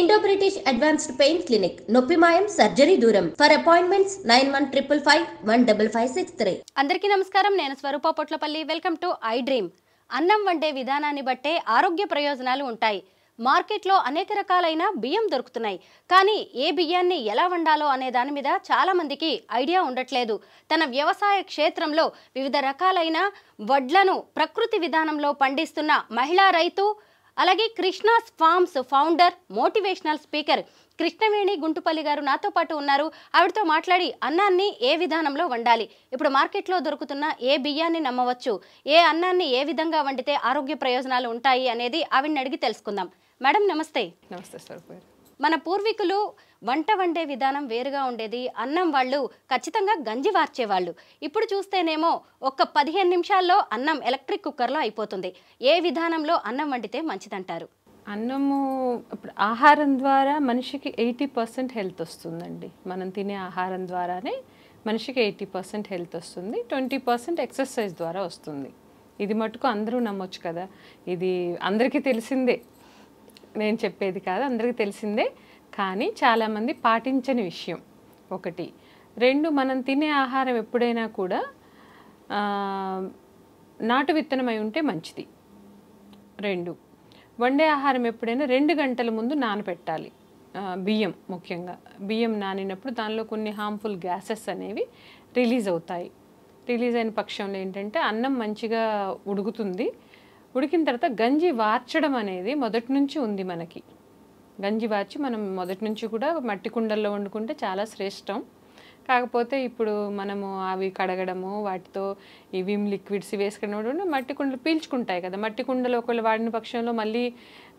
Indo British advanced pain clinic నొప్పి మాయం surgery దూరం ఫర్ అపాయింట్మెంట్స్ 9155515563. అందరికీ నమస్కారం. నేను Swaroopa Potlapalli. Welcome to I dream. అన్నం వండే విధానాన్ని బట్టే ఆరోగ్య ప్రయోజనాలు ఉంటాయి. మార్కెట్లో అనేక రకాలైన బియ్యం దొరుకుతున్నాయి. కానీ ఏ బియ్యాన్ని ఎలా వండాలో అనే దాని మీద చాలా మందికి ఐడియా ఉండట్లేదు. తన వ్యవసాయ క్షేత్రంలో వివిధ రకాలైన వడ్లను ప్రకృతి విధానంలో పండిస్తున్న మహిళా రైతు, అలాగే Krishna's farms founder, motivational speaker Krishnaveni Guntupalli గారు నాతో పాటు ఉన్నారు. ఆవిడతో మాట్లాడి అన్నాన్ని ఏ విధానంలో వండాలి, ఇప్పుడు మార్కెట్లో దొరుకుతున్న ఏ బియ్యాన్ని నమ్మవచ్చు, ఏ అన్నాన్ని ఏ విధంగా వండితే ఆరోగ్య ప్రయోజనాలు ఉంటాయి అనేది ఆవిడని అడిగి తెలుసుకుందాం. మేడం నమస్తే. నమస్తే సార్. మన పూర్వీకులు వంట వండే విధానం వేరుగా ఉండేది. అన్నం వాళ్ళు ఖచ్చితంగా గంజి వార్చేవాళ్ళు. ఇప్పుడు చూస్తేనేమో ఒక 15 నిమిషాల్లో అన్నం ఎలక్ట్రిక్ కుక్కర్లో అయిపోతుంది. ఏ విధానంలో అన్నం వండితే మంచిదంటారు? అన్నము ఇప్పుడు ఆహారం ద్వారా మనిషికి 80% హెల్త్ వస్తుందండి. మనం తినే ఆహారం ద్వారానే మనిషికి 80% హెల్త్ వస్తుంది. 20% ఎక్సర్సైజ్ ద్వారా వస్తుంది. ఇది మటుకు అందరూ నమ్మొచ్చు కదా. ఇది అందరికీ తెలిసిందే, నేను చెప్పేది కాదు, అందరికీ తెలిసిందే. కానీ చాలామంది పాటించని విషయం ఒకటి. 2, మనం తినే ఆహారం ఎప్పుడైనా కూడా నాటు విత్తనమై ఉంటే మంచిది. 2, వండే ఆహారం ఎప్పుడైనా 2 గంటల ముందు నానబెట్టాలి. బియ్యం ముఖ్యంగా బియ్యం నానినప్పుడు దానిలో కొన్ని హార్మ్ఫుల్ గ్యాసెస్ అనేవి రిలీజ్ అవుతాయి. రిలీజ్ అయిన పక్షంలో ఏంటంటే అన్నం మంచిగా ఉడుకుతుంది. ఉడికిన తర్వాత గంజి వార్చడం అనేది మొదటి నుంచి ఉంది మనకి. గంజి వార్చి మనం మొదటి నుంచి కూడా మట్టి కుండల్లో వండుకుంటే చాలా శ్రేష్టం. కాకపోతే ఇప్పుడు మనము అవి కడగడము, వాటితో ఈ విమ్ లిక్విడ్స్ వేసుకున్నప్పుడు మట్టి కుండలు పీల్చుకుంటాయి కదా. మట్టి కుండలు ఒకవేళ వాడిన పక్షంలో మళ్ళీ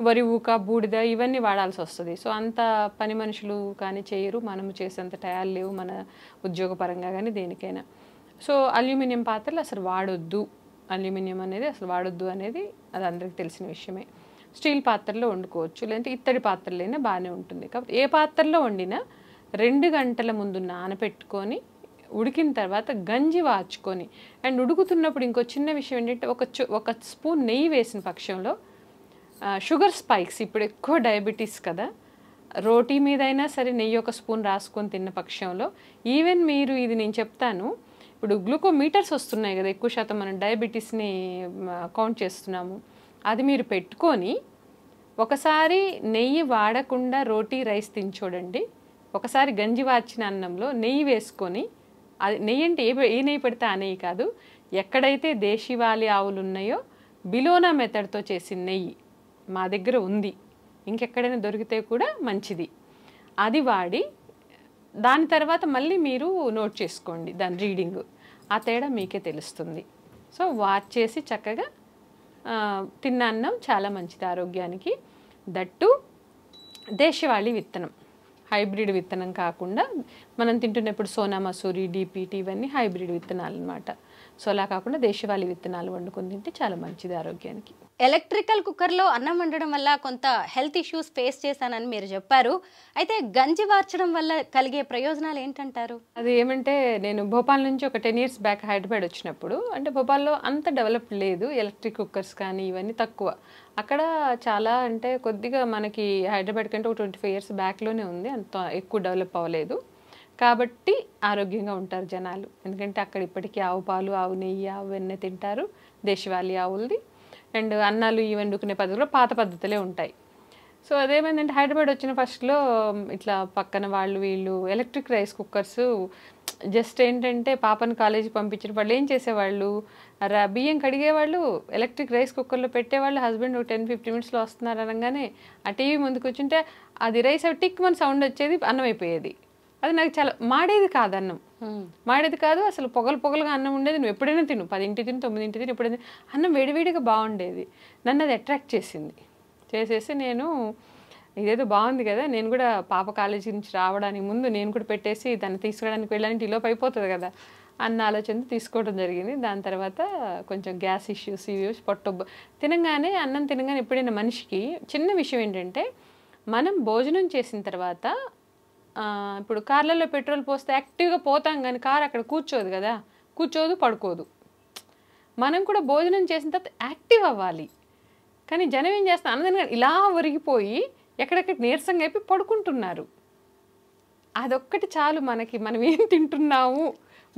వరి ఊక, బూడిద ఇవన్నీ వాడాల్సి వస్తుంది. సో అంత పని మనుషులు కానీ చేయరు, మనము చేసేంత టయాలు లేవు మన ఉద్యోగపరంగా కానీ దేనికైనా. సో అల్యూమినియం పాత్రలు అసలు వాడొద్దు, అల్యూమినియం అనేది అసలు వాడొద్దు అనేది అది అందరికీ తెలిసిన విషయమే. స్టీల్ పాత్రలో వండుకోవచ్చు, లేదంటే ఇత్తడి పాత్రలైనా బాగానే ఉంటుంది. కాబట్టి ఏ పాత్రలో వండినా 2 గంటల ముందు నానపెట్టుకొని ఉడికిన తర్వాత గంజి వార్చుకొని, అండ్ ఉడుకుతున్నప్పుడు ఇంకో చిన్న విషయం ఏంటంటే ఒక స్పూన్ నెయ్యి వేసిన పక్షంలో షుగర్ స్పైక్స్, ఇప్పుడు ఎక్కువ డయాబెటీస్ కదా, రోటీ మీద అయినా సరే నెయ్యి ఒక స్పూన్ రాసుకొని తిన్న పక్షంలో, ఈవెన్ మీరు ఇది నేను చెప్తాను, ఇప్పుడు గ్లూకోమీటర్స్ వస్తున్నాయి కదా, ఎక్కువ శాతం మనం డయాబెటీస్ని కౌంట్ చేస్తున్నాము, అది మీరు పెట్టుకొని ఒకసారి నెయ్యి వాడకుండా రోటీ రైస్ తిని చూడండి. ఒకసారి గంజి వార్చిన అన్నంలో నెయ్యి వేసుకొని, అది నెయ్యి అంటే ఏ నెయ్యి పెడితే ఆ నెయ్యి కాదు, ఎక్కడైతే దేశీవాలి ఆవులు ఉన్నాయో బిలోనా మెథడ్తో చేసిన నెయ్యి మా దగ్గర ఉంది, ఇంకెక్కడైనా దొరికితే కూడా మంచిది, అది వాడి దాని తర్వాత మళ్ళీ మీరు నోట్ చేసుకోండి దాని రీడింగ్, ఆ తేడా మీకే తెలుస్తుంది. సో వార్చేసి చక్కగా తిన్న అన్నం చాలా మంచిది ఆరోగ్యానికి. దట్టు దేశవాళీ విత్తనం, హైబ్రిడ్ విత్తనం కాకుండా మనం తింటున్నప్పుడు సోనా మసూరి, డిపిటి ఇవన్నీ హైబ్రిడ్ విత్తనాలు అన్నమాట. సో అలా కాకుండా దేశవాళీ విత్తనాలు వండుకొని తింటే చాలా మంచిది ఆరోగ్యానికి. ఎలక్ట్రికల్ కుక్కర్లో అన్నం వండడం వల్ల కొంత హెల్త్ ఇష్యూస్ ఫేస్ చేశానని మీరు చెప్పారు. అయితే గంజి వార్చడం వల్ల కలిగే ప్రయోజనాలు ఏంటంటారు? అది ఏమంటే, నేను భోపాల్ నుంచి ఒక 10 years బ్యాక్ హైదరాబాద్ వచ్చినప్పుడు, అంటే భోపాల్లో అంత డెవలప్ లేదు, ఎలక్ట్రిక్ కుక్కర్స్ కానీ ఇవన్నీ తక్కువ. అక్కడ చాలా అంటే కొద్దిగా మనకి హైదరాబాద్ కంటే ఒక 25 years బ్యాక్లోనే ఉంది, అంత ఎక్కువ డెవలప్ అవ్వలేదు. కాబట్టి ఆరోగ్యంగా ఉంటారు జనాలు. ఎందుకంటే అక్కడ ఇప్పటికీ ఆవు పాలు, ఆవు నెయ్యి, ఆవు వెన్నె తింటారు, దేశవాళీ ఆవులది. అండ్ అన్నాలు ఈ వండుకునే పద్ధతిలో పాత పద్ధతులే ఉంటాయి. సో అదేమైందంటే, హైదరాబాద్ వచ్చిన ఫస్ట్లో ఇట్లా పక్కన వీళ్ళు ఎలక్ట్రిక్ రైస్ కుక్కర్స్ జస్ట్ ఏంటంటే పాపను కాలేజీకి పంపించిన వాళ్ళు ఏం చేసేవాళ్ళు, బియ్యం కడిగేవాళ్ళు, ఎలక్ట్రిక్ రైస్ కుక్కర్లో పెట్టేవాళ్ళు, హస్బెండ్ ఒక 10-15 minutesలో వస్తున్నారు అనగానే ఆ టీవీ ముందుకు కూర్చుంటే అది రైస్ టిక్ మన సౌండ్ వచ్చేది, అన్నం అయిపోయేది. అది నాకు చాలా మాడేది కాదు, అన్నం మాడేది కాదు, అసలు పొగలుగా అన్నం ఉండేది. నువ్వు ఎప్పుడైనా తిను, 10 తిను, 9 తిను, ఎప్పుడైనా అన్నం వేడివేడిగా బాగుండేది. నన్ను అది అట్రాక్ట్ చేసేసి నేను ఇదేదో బాగుంది కదా, నేను కూడా పాప కాలేజీ నుంచి రావడానికి ముందు నేను కూడా పెట్టేసి దాన్ని తీసుకోవడానికి వెళ్ళడానికి ఈలోపు అయిపోతుంది కదా అన్న ఆలోచనతో తీసుకోవడం జరిగింది. దాని తర్వాత కొంచెం గ్యాస్ ఇష్యూస్ తినగానే అన్నం తినగానే ఎప్పుడైనా మనిషికి చిన్న విషయం ఏంటంటే, మనం భోజనం చేసిన తర్వాత ఇప్పుడు కార్లలో పెట్రోల్ పోస్తే యాక్టివ్గా పోతాం, కానీ కార్ అక్కడ కూర్చోదు కదా, కూర్చోదు, పడుకోదు. మనం కూడా భోజనం చేసిన తర్వాత యాక్టివ్ అవ్వాలి. కానీ జనం ఏం చేస్తాం, అన్నదాన్ని ఇలా ఒరిగిపోయి ఎక్కడెక్కడ నీరసంగా అయిపోయి పడుకుంటున్నారు. అదొక్కటి చాలు మనకి, మనం ఏం తింటున్నాము,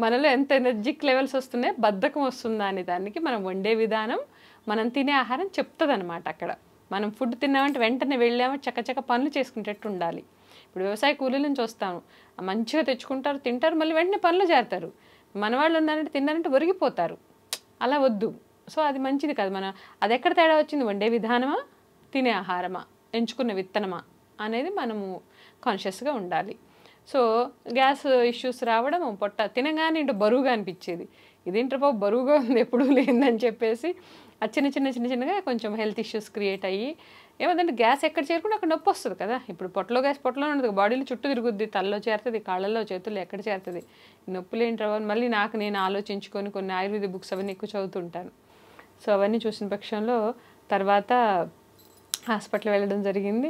మనలో ఎంత ఎనర్జిక్ లెవెల్స్ వస్తున్నాయి, బద్ధకం వస్తుందా అనే దానికి మనం వండే విధానం, మనం తినే ఆహారం చెప్తుంది అనమాట. అక్కడ మనం ఫుడ్ తిన్నామంటే వెంటనే వెళ్ళాము చక్కచక్క పనులు చేసుకునేటట్టు ఉండాలి. ఇప్పుడు వ్యవసాయ కూలీల నుంచి వస్తాము, మంచిగా తెచ్చుకుంటారు, తింటారు, మళ్ళీ వెంటనే పనులు చేస్తారు. మన వాళ్ళు ఉన్నారంటే తిన్నారంటే ఒరిగిపోతారు. అలా వద్దు. సో అది మంచిది కాదు. మనం అది ఎక్కడ తేడా వచ్చింది, వండే విధానమా, తినే ఆహారమా, ఎంచుకున్న విత్తనమా అనేది మనము కాన్షియస్గా ఉండాలి. సో గ్యాస్ ఇష్యూస్ రావడం, పొట్ట తినగానే ఇంటో బరువుగా అనిపించేది, ఇదేంటో బాబు బరువుగా ఉంది ఎప్పుడూ లేదని చెప్పేసి ఆ చిన్నగా కొంచెం హెల్త్ ఇష్యూస్ క్రియేట్ అయ్యి ఏమంటే గ్యాస్ ఎక్కడ చేరుకుంటే అక్కడ నొప్పి వస్తుంది కదా. ఇప్పుడు పొట్టలో గ్యాస్ పొట్టలో ఉండదు, బాడీలో చుట్టూ తిరుగుద్ది, తలలో చేరుతుంది, కాళ్ళల్లో చేతుల్లో ఎక్కడ చేరుతుంది, నొప్పులు ఏంటి మళ్ళీ నేను ఆలోచించుకొని కొన్ని ఆయుర్వేద బుక్స్ అవన్నీ ఎక్కువ చదువుతుంటాను. సో అవన్నీ చూసిన పక్షంలో తర్వాత హాస్పిటల్ వెళ్ళడం జరిగింది.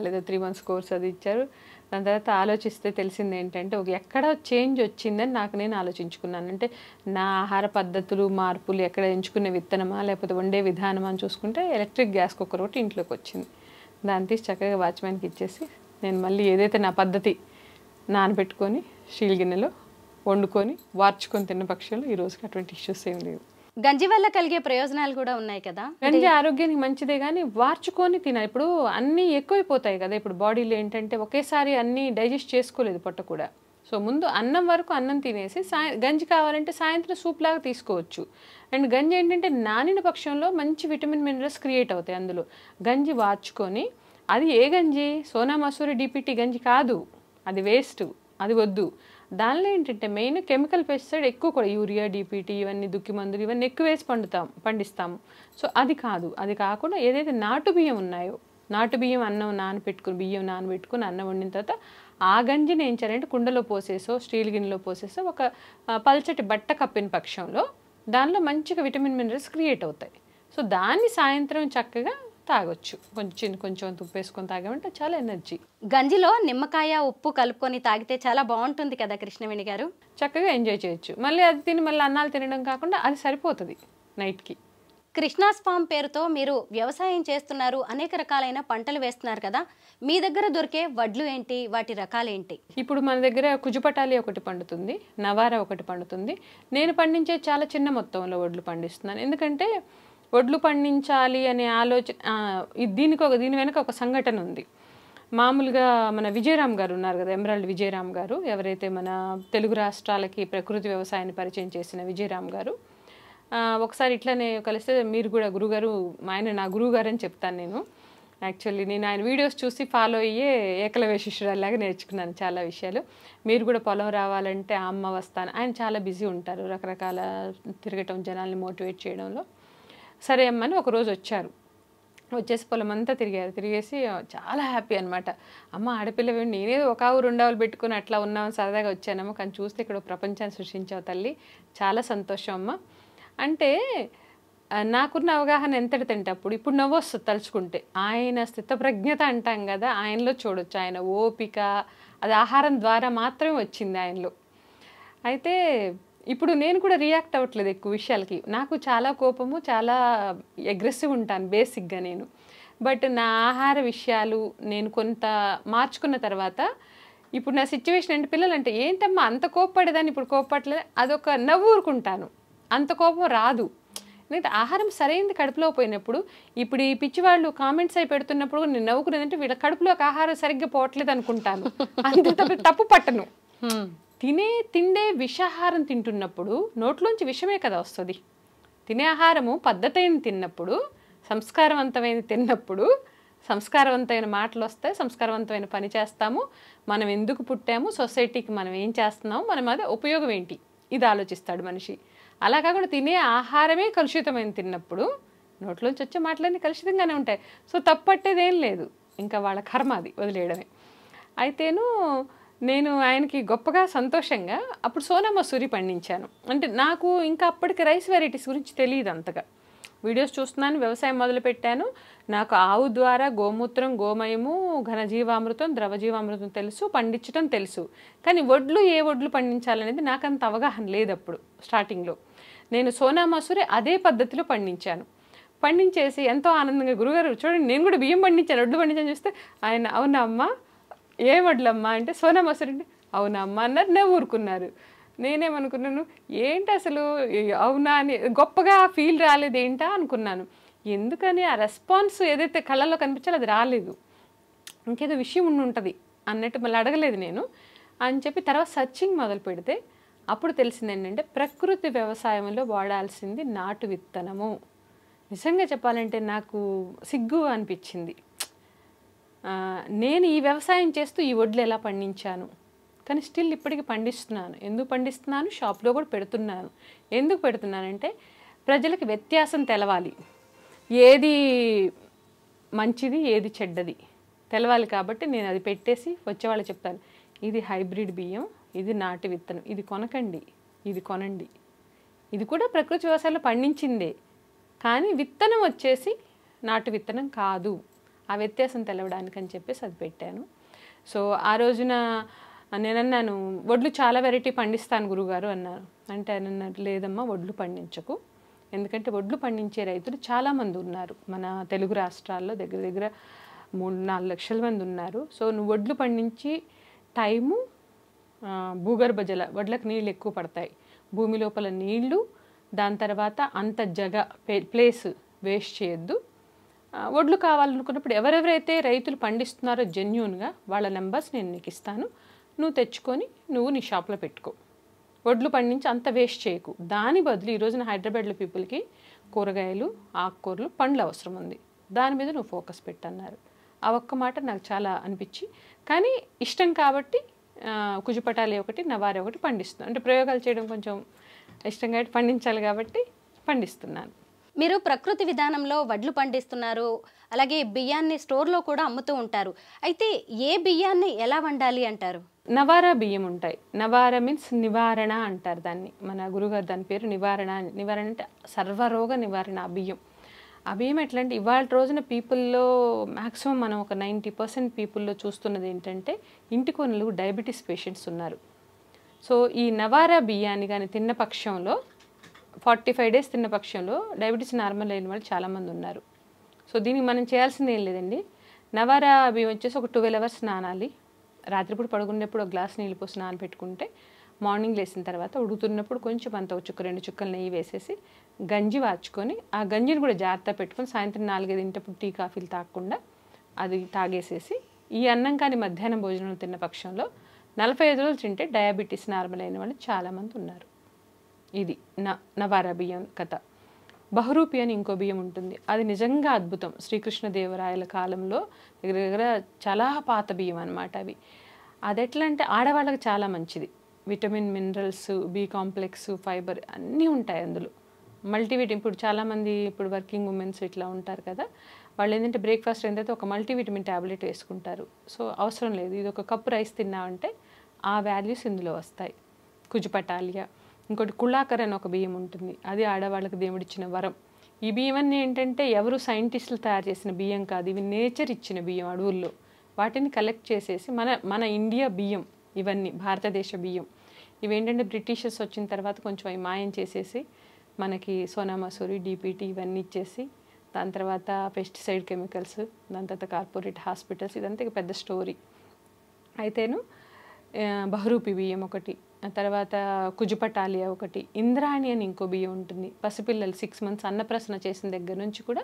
లేదా 3 months కోర్స్ అది ఇచ్చారు. దాని తర్వాత ఆలోచిస్తే తెలిసింది ఏంటంటే ఎక్కడ చేంజ్ వచ్చిందని నేను ఆలోచించుకున్నాను. అంటే నా ఆహార పద్ధతులు మార్పులు ఎక్కడ ఎంచుకునే విత్తనమా లేకపోతే వండే విధానమా అని చూసుకుంటే ఎలక్ట్రిక్ గ్యాస్ కుక్కర్ ఒకటి ఇంట్లోకి వచ్చింది. దాన్ని తీసి చక్కగా వాచ్మెన్కి ఇచ్చేసి నేను మళ్ళీ ఏదైతే నా పద్ధతి నానబెట్టుకొని స్టీల్ గిన్నెలో వండుకొని వార్చుకొని తిన్న పక్షంలో ఈ రోజుకి అటువంటి ఇష్యూస్ ఏం లేవు. గంజి వల్ల కలిగే ప్రయోజనాలు కూడా ఉన్నాయి కదా. గంజి ఆరోగ్యానికి మంచిదే, కానీ వార్చుకొని తినాలి. ఇప్పుడు అన్నీ ఎక్కువైపోతాయి కదా, ఇప్పుడు బాడీలో ఏంటంటే ఒకేసారి అన్నీ డైజెస్ట్ చేసుకోలేదు పొట్ట కూడా. సో ముందు అన్నం వరకు అన్నం తినేసి గంజి కావాలంటే సాయంత్రం సూప్ లాగా తీసుకోవచ్చు. అండ్ గంజి ఏంటంటే నానిన పక్షంలో మంచి విటమిన్ మినరల్స్ క్రియేట్ అవుతాయి అందులో. గంజి వార్చుకొని, అది ఏ గంజి, సోనా మసూరి డిపిటి గంజి కాదు, అది వేస్ట్, అది వద్దు. దానిలో ఏంటంటే మెయిన్ కెమికల్ పెస్టిసైడ్ ఎక్కువ కూడా, యూరియా, డిపిటి ఇవన్నీ దుక్కి మందులు ఇవన్నీ ఎక్కువ వేసి పండిస్తాము. సో అది కాదు. అది కాకుండా ఏదైతే నాటు బియ్యం ఉన్నాయో, నాటు బియ్యం బియ్యం నానబెట్టుకుని అన్నం వండిన తర్వాత ఆ గంజిని ఏం చేయాలంటే కుండలో పోసేసో స్టీల్ గిన్నెలో పోసేసో ఒక పల్చటి బట్ట కప్పిన పక్షంలో దానిలో మంచిగా విటమిన్ మినరల్స్ క్రియేట్ అవుతాయి. సో దాన్ని సాయంత్రం చక్కగా తాగొచ్చు. కొంచెం ఉప్పు వేసుకొని తాగామంటే చాలా ఎనర్జీ. గంజిలో నిమ్మకాయ ఉప్పు కలుపుకొని తాగితే చాలా బాగుంటుంది కదా కృష్ణవేణి గారు. చక్కగా ఎంజాయ్ చేయొచ్చు. మళ్ళీ అది తిని మళ్ళీ అన్నాలు తినడం కాకుండా అది సరిపోతుంది నైట్కి. కృష్ణాస్ ఫామ్ పేరుతో మీరు వ్యవసాయం చేస్తున్నారు, అనేక రకాలైన పంటలు వేస్తున్నారు కదా. మీ దగ్గర దొరికే వడ్లు ఏంటి, వాటి రకాలేంటి? ఇప్పుడు మన దగ్గర కుజుపటాలి ఒకటి పండుతుంది, నవారా ఒకటి పండుతుంది. నేను పండించే చాలా చిన్న మొత్తంలో వడ్లు పండిస్తున్నాను. ఎందుకంటే వడ్లు పండించాలి అనే ఆలోచన, దీని వెనక ఒక సంఘటన ఉంది. మామూలుగా మన విజయరామ్ గారు ఉన్నారు కదా, ఎమరాల్డ్ విజయరామ్ గారు, ఎవరైతే మన తెలుగు రాష్ట్రాలకి ప్రకృతి వ్యవసాయాన్ని పరిచయం చేసిన విజయరామ్ గారు, ఒకసారి ఇట్లానే కలిస్తే మీరు కూడా గురుగారు, ఆయన నా గురువుగారు అని చెప్తాను నేను. యాక్చువల్లీ నేను ఆయన వీడియోస్ చూసి ఫాలో అయ్యే ఏకలవ్య శిష్యురాల్లాగా నేర్చుకున్నాను చాలా విషయాలు. మీరు కూడా పొలం రావాలంటే ఆ అమ్మ వస్తాను. ఆయన చాలా బిజీ ఉంటారు రకరకాల తిరగటం, జనాల్ని మోటివేట్ చేయడంలో. సరే అమ్మని ఒకరోజు వచ్చేసి పొలం అంతా తిరిగేసి చాలా హ్యాపీ అనమాట. అమ్మ ఆడపిల్ల నేనేదో 1 ఆవు 2 ఆవులు పెట్టుకుని అట్లా ఉన్నామని సరదాగా వచ్చానమ్మ, కానీ చూస్తే ఇక్కడ ప్రపంచాన్ని సృష్టించావు తల్లి, చాలా సంతోషం అమ్మ అంటే. నాకున్న అవగాహన ఎంతటి తింటే అప్పుడు ఇప్పుడు నవ్వు వస్తుంది తలుచుకుంటే. ఆయన స్థితప్రజ్ఞత అంటాం కదా, ఆయనలో చూడొచ్చు. ఆయన ఓపిక అది ఆహారం ద్వారా మాత్రమే వచ్చింది ఆయనలో. అయితే ఇప్పుడు నేను కూడా రియాక్ట్ అవ్వట్లేదు ఎక్కువ విషయాలకి. నాకు చాలా కోపము, చాలా అగ్రెసివ్ ఉంటాను బేసిక్గా నేను. బట్ నా ఆహార విషయాలు నేను కొంత మార్చుకున్న తర్వాత ఇప్పుడు నా సిచ్యువేషన్ అంటే పిల్లలు అంటే ఏంటమ్మా అంత కోప్పడేదాన్ని ఇప్పుడు కోప్పట్లేదు, అదొక నవ్వు ఊరుకుంటాను, అంత కోపం రాదు. ఎందుకంటే ఆహారం సరైనది కడుపులో పోయినప్పుడు, ఇప్పుడు ఈ పిచ్చివాళ్ళు కామెంట్స్ అయి పెడుతున్నప్పుడు నేను నవ్వుకునేదంటే వీళ్ళ కడుపులోకి ఆహారం సరిగ్గా పోవట్లేదు అనుకుంటాను, అంతే తప్పు పట్టను. తిండే విషాహారం తింటున్నప్పుడు నోట్లోంచి విషమే కదా వస్తుంది. తినే ఆహారము పద్ధతైన తిన్నప్పుడు, సంస్కారవంతమైన తిన్నప్పుడు సంస్కారవంతమైన మాటలు వస్తాయి, సంస్కారవంతమైన పని చేస్తాము. మనం ఎందుకు పుట్టాము, సొసైటీకి మనం ఏం చేస్తున్నాము, మనం అదే ఉపయోగం ఏంటి, ఇది ఆలోచిస్తాడు మనిషి. అలా కాకుండా తినే ఆహారమే కలుషితమైన తిన్నప్పుడు నోట్లోంచి వచ్చే మాటలన్నీ కలుషితంగానే ఉంటాయి. సో తప్పట్టేదేం లేదు, ఇంకా వాళ్ళ కర్మ అది వదిలేయడమే. అయితేను నేను ఆయనకి గొప్పగా సంతోషంగా అప్పుడు సోనా మసూరి పండించాను. అంటే నాకు ఇంకా అప్పటికి రైస్ వెరైటీస్ గురించి తెలియదు అంతగా. వీడియోస్ చూస్తున్నాను, వ్యవసాయం మొదలుపెట్టాను. నాకు ఆవు ద్వారా గోమూత్రం, గోమయము, ఘనజీవామృతం, ద్రవజీవామృతం తెలుసు, పండించడం తెలుసు. కానీ ఏ వడ్లు పండించాలనేది నాకు అంత అవగాహన లేదు అప్పుడు స్టార్టింగ్లో. నేను సోనా మసూరి అదే పద్ధతిలో పండించాను. పండించేసి ఎంతో ఆనందంగా గురుగారు చూడండి నేను కూడా బియ్యం పండించాను, వడ్లు పండించాను చూస్తే ఆయన అవునా అమ్మ ఏ వడ్లమ్మా అంటే సోనా మసూరి అంటే అవునా అమ్మ అన్నారు, నేను ఊరుకున్నారు. నేనేమనుకున్నాను ఏంటి అసలు అవునా అని గొప్పగా ఫీల్ రాలేదు ఏంటా అనుకున్నాను. ఎందుకని ఆ రెస్పాన్స్ ఏదైతే కళ్ళల్లో కనిపించాలో అది రాలేదు, ఇంకేదో విషయం ఉంటుంది అన్నట్టు మళ్ళీ అడగలేదు నేను అని చెప్పి తర్వాత సర్చింగ్ మొదలు పెడితే అప్పుడు తెలిసింది ఏంటంటే ప్రకృతి వ్యవసాయంలో వాడాల్సింది నాటు విత్తనము. నిజంగా చెప్పాలంటే నాకు సిగ్గు అనిపించింది. నేను ఈ వ్యవసాయం చేస్తూ ఈ వడ్లు ఎలా పండించాను, కానీ స్టిల్ ఇప్పటికీ పండిస్తున్నాను. ఎందుకు పండిస్తున్నాను, షాప్లో కూడా పెడుతున్నాను. ఎందుకు పెడుతున్నానంటే ప్రజలకు వ్యత్యాసం తెలవాలి, ఏది మంచిది ఏది చెడ్డది తెలవాలి. కాబట్టి నేను అది పెట్టేసి వచ్చేవాళ్ళు చెప్తాను, ఇది హైబ్రిడ్ బియ్యం, ఇది నాటు విత్తనం, ఇది కొనకండి, ఇది కొనండి. ఇది కూడా ప్రకృతి వ్యవసాయంలో పండించిందే, కానీ విత్తనం వచ్చేసి నాటు విత్తనం కాదు, ఆ వ్యత్యాసం తెలవడానికి అని చెప్పేసి అది పెట్టాను. సో ఆ రోజున నేనన్నాను వడ్లు చాలా వెరైటీ పండిస్తాను గురుగారు అన్నారు. అంటే ఆయన అన్నారు లేదమ్మా వడ్లు పండించకు, ఎందుకంటే వడ్లు పండించే రైతులు చాలామంది ఉన్నారు మన తెలుగు రాష్ట్రాల్లో, దగ్గర దగ్గర 3-4 లక్షల మంది ఉన్నారు. సో నువ్వు వడ్లు పండించి టైము భూగర్భ జల వడ్లకు నీళ్ళు ఎక్కువ పడతాయి, భూమి లోపల నీళ్లు, దాని తర్వాత అంత ప్లేస్ వేస్ట్ చేయొద్దు. వడ్లు కావాలనుకున్నప్పుడు ఎవరెవరైతే రైతులు పండిస్తున్నారో జెన్యూన్గా వాళ్ళ నెంబర్స్ నేను నీకు ఇస్తాను, నువ్వు తెచ్చుకొని నువ్వు నీ షాప్లో పెట్టుకో, వడ్లు పండించి అంత వేస్ట్ చేయకు. దాని బదులు ఈ రోజున హైదరాబాద్లో పీపుల్కి కూరగాయలు ఆకుకూరలు పండ్లు అవసరం ఉంది, దాని మీద నువ్వు ఫోకస్ పెట్టన్నారు. ఆ ఒక్క మాట నాకు చాలా అనిపించి, కానీ ఇష్టం కాబట్టి కుజుపటాలి ఒకటి నవారి ఒకటి పండిస్తున్నాను. అంటే ప్రయోగాలు చేయడం కొంచెం ఇష్టం కాబట్టి పండించాలి కాబట్టి పండిస్తున్నాను. మీరు ప్రకృతి విధానంలో వడ్లు పండిస్తున్నారు, అలాగే బియ్యాన్ని స్టోర్లో కూడా అమ్ముతూ ఉంటారు. అయితే ఏ బియ్యాన్ని ఎలా వండాలి అంటారు? నవారా బియ్యం ఉంటాయి. నవారా మీన్స్ నివారణ అంటారు దాన్ని, మన గురుగారు దాని పేరు నివారణ. నివారణ అంటే సర్వరోగ నివారణ. ఆ బియ్యం ఎట్లా అంటే ఇవాళ రోజున పీపుల్లో మ్యాక్సిమం మనం ఒక 90% పీపుల్లో చూస్తున్నది ఏంటంటే ఇంటి కొనులు డయాబెటీస్ పేషెంట్స్ ఉన్నారు. సో ఈ నవారా బియ్యాన్ని కానీ తిన్న పక్షంలో 45 days తిన్న పక్షంలో డయాబెటీస్ నార్మల్ అయిన వాళ్ళు చాలామంది ఉన్నారు. సో దీనికి మనం చేయాల్సింది ఏం లేదండి, నవారా బియ్యం వచ్చేసి ఒక 12 hours నానాలి. రాత్రిపూట పడుకునేప్పుడు ఒక గ్లాస్ నీళ్ళు పోసి నానబెట్టుకుంటే మార్నింగ్ లేసిన తర్వాత ఉడుకుతున్నప్పుడు కొంచెం అంత ఒక చుక్క 2 చుక్కలు నెయ్యి వేసేసి గంజి వాచుకొని ఆ గంజిని కూడా జాగ్రత్త పెట్టుకొని సాయంత్రం 4-5 టీ కాఫీలు తాగకుండా అది తాగేసేసి ఈ అన్నం కానీ మధ్యాహ్నం భోజనం తిన్న పక్షంలో 45 రోజులు తింటే డయాబెటీస్ నార్మల్ అయిన వాళ్ళు చాలామంది ఉన్నారు. ఇది నవారా బియ్యం కథ. బహురూపి అని ఇంకో బియ్యం ఉంటుంది, అది నిజంగా అద్భుతం. శ్రీకృష్ణదేవరాయల కాలంలో దగ్గర దగ్గర చాలా పాత బియ్యం అనమాట అవి. అది ఎట్లా అంటే ఆడవాళ్ళకి చాలా మంచిది, vitamin minerals B complex fibre అన్నీ ఉంటాయి అందులో. మల్టీవిటమిన్ ఇప్పుడు చాలామంది ఇప్పుడు వర్కింగ్ ఉమెన్స్ ఇట్లా ఉంటారు కదా, వాళ్ళు ఏంటంటే బ్రేక్ఫాస్ట్ అయిన తర్వాత ఒక మల్టీవిటమిన్ ట్యాబ్లెట్ వేసుకుంటారు. సో అవసరం లేదు, ఇది ఒక కప్పు రైస్ తిన్నామంటే ఆ వాల్యూస్ ఇందులో వస్తాయి. కుజుపటాలియా. ఇంకోటి కుళాకర్ అని ఒక బియ్యం ఉంటుంది, అది ఆడవాళ్ళకి దేవుడిచ్చిన వరం. ఈ బియ్యం అన్నీ ఏంటంటే ఎవరు సైంటిస్టులు తయారు చేసిన బియ్యం కాదు, ఇవి నేచర్ ఇచ్చిన బియ్యం అడవుల్లో. వాటిని కలెక్ట్ చేసేసి మన ఇండియా బియ్యం, ఇవన్నీ భారతదేశ బియ్యం. ఇవేంటంటే బ్రిటిషర్స్ వచ్చిన తర్వాత కొంచెం అవి మాయం చేసేసి మనకి సోనా మసూరి డీపీటీ ఇవన్నీ ఇచ్చేసి దాని తర్వాత పెస్టిసైడ్ కెమికల్స్, దాని తర్వాత కార్పొరేట్ హాస్పిటల్స్, ఇదంతా ఇక పెద్ద స్టోరీ. అయితేను బహురూపి బియ్యం ఒకటి, తర్వాత కుజుపటాలియా ఒకటి, ఇంద్రాణి అని ఇంకో బియ్యం ఉంటుంది. పసిపిల్లలు 6 months అన్నప్రసన చేసిన దగ్గర నుంచి కూడా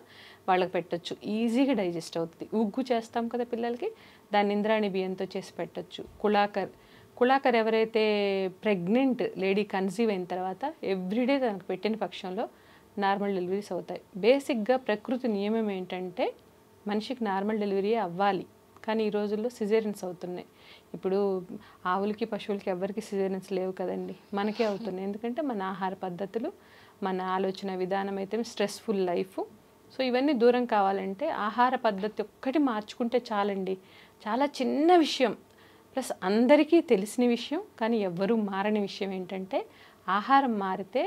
వాళ్ళకి పెట్టచ్చు, ఈజీగా డైజెస్ట్ అవుతుంది. ఉగ్గు చేస్తాం కదా పిల్లలకి, దాన్ని ఇంద్రాణి బియ్యంతో చేసి పెట్టచ్చు. కుళాకర్ ఎవరైతే ప్రెగ్నెంట్ లేడీ కన్సీవ్ అయిన తర్వాత ఎవ్రీడే తనకు పెట్టిన పక్షంలో నార్మల్ డెలివరీస్ అవుతాయి. బేసిక్గా ప్రకృతి నియమం ఏంటంటే మనిషికి నార్మల్ డెలివరీ అవ్వాలి, కానీ ఈ రోజుల్లో సిజేరియన్స్ అవుతున్నాయి. ఇప్పుడు ఆవులకి పశువులకి ఎవరికి సిజేరియన్స్ లేవు కదండి, మనకే అవుతున్నాయి. ఎందుకంటే మన ఆహార పద్ధతులు, మన ఆలోచన విధానం అయితే స్ట్రెస్ఫుల్ లైఫ్. సో ఇవన్నీ దూరం కావాలంటే ఆహార పద్ధతి ఒక్కటి మార్చుకుంటే చాలండి. చాలా చిన్న విషయం, ప్లస్ అందరికీ తెలిసిన విషయం, కానీ ఎవ్వరూ మారని విషయం ఏంటంటే ఆహారం మారితే,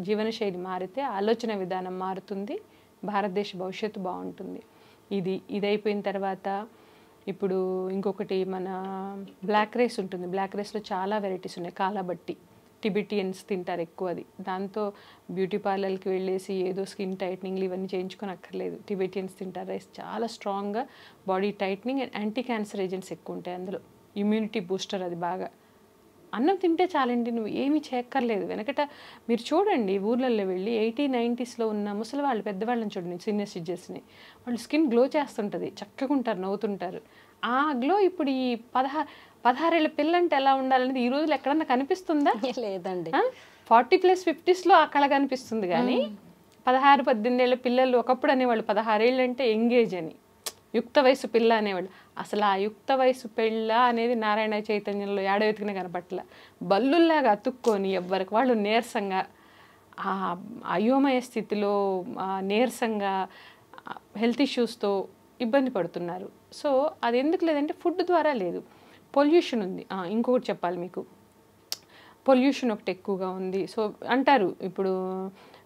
జీవనశైలి మారితే ఆలోచన విధానం మారుతుంది, భారతదేశ భవిష్యత్తు బాగుంటుంది. ఇది అయిపోయిన తర్వాత ఇప్పుడు ఇంకొకటి మన బ్లాక్ రైస్ ఉంటుంది. బ్లాక్ రైస్లో చాలా వెరైటీస్ ఉన్నాయి. కాలాబట్టి, టిబెటియన్స్ తింటారు ఎక్కువ అది. దాంతో బ్యూటీ పార్లర్కి వెళ్ళేసి ఏదో స్కిన్ టైట్నింగ్లు ఇవన్నీ చేయించుకొని అక్కర్లేదు. టిబెటియన్స్ తింటారు రైస్, చాలా స్ట్రాంగ్గా body tightening and anti cancer agents ఎక్కువ ఉంటాయి అందులో. ఇమ్యూనిటీ బూస్టర్ అది బాగా. అన్నం తింటే చాలండి, నువ్వు ఏమీ చేయక్కర్లేదు. వెనకట మీరు చూడండి ఊర్లలో వెళ్ళి 80-90sలో ఉన్న ముసలి వాళ్ళు పెద్దవాళ్ళని చూడండి, సీనియర్ సిటిజన్స్ని, వాళ్ళు స్కిన్ గ్లో చేస్తుంటుంది, చక్కగా ఉంటారు, నవ్వుతుంటారు. ఆ గ్లో ఇప్పుడు ఈ 16 ఏళ్ళ పిల్లంటే ఎలా ఉండాలనేది ఈ రోజులు ఎక్కడన్నా కనిపిస్తుందా? లేదండి. 40+50sలో ఆ కళ కనిపిస్తుంది. కానీ 16-18 ఏళ్ళ పిల్లలు ఒకప్పుడు అనేవాళ్ళు 16 ఏళ్ళు అంటే ఎంగేజ్ అని, యుక్త వయసు పిల్ల అనేవాళ్ళు. అసలు ఆ యుక్త వయసు పిల్ల అనేది నారాయణ చైతన్యంలో ఏడో వెతికిన కనపట్ల. బల్లుల్లాగా అతుక్కొని ఎవ్వరికి వాళ్ళు నీరసంగా, ఆ అయోమయ స్థితిలో నీరసంగా, హెల్త్ ఇష్యూస్తో ఇబ్బంది పడుతున్నారు. సో అది ఎందుకు లేదంటే ఫుడ్ ద్వారా లేదు, పొల్యూషన్ ఉంది. ఇంకొకటి చెప్పాలి మీకు, పొల్యూషన్ ఒకటి ఎక్కువగా ఉంది. సో అంటారు ఇప్పుడు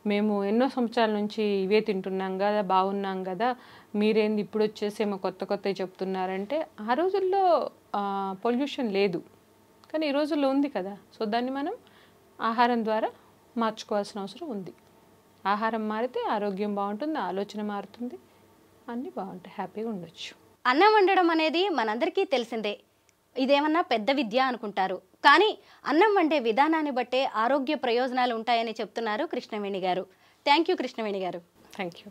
మేము ఎన్నో సంవత్సరాల నుంచి ఇవే తింటున్నాం కదా, బాగున్నాం కదా, మీరేంది ఇప్పుడు వచ్చేసేమో కొత్త చెప్తున్నారంటే, ఆ రోజుల్లో పొల్యూషన్ లేదు కానీ ఈ రోజుల్లో ఉంది కదా. సో దాన్ని మనం ఆహారం ద్వారా మార్చుకోవాల్సిన అవసరం ఉంది. ఆహారం మారితే ఆరోగ్యం బాగుంటుంది, ఆలోచన మారుతుంది, అన్నీ బాగుంటాయి, హ్యాపీగా ఉండొచ్చు. అన్నం వండడం అనేది మనందరికీ తెలిసిందే. ఇదేమన్నా పెద్ద విద్య అనుకుంటారు, కానీ అన్నం వండే విధానాన్ని బట్టే ఆరోగ్య ప్రయోజనాలు ఉంటాయని చెప్తున్నారు కృష్ణవేణి గారు. థ్యాంక్ యూ కృష్ణవేణి గారు. Thank you.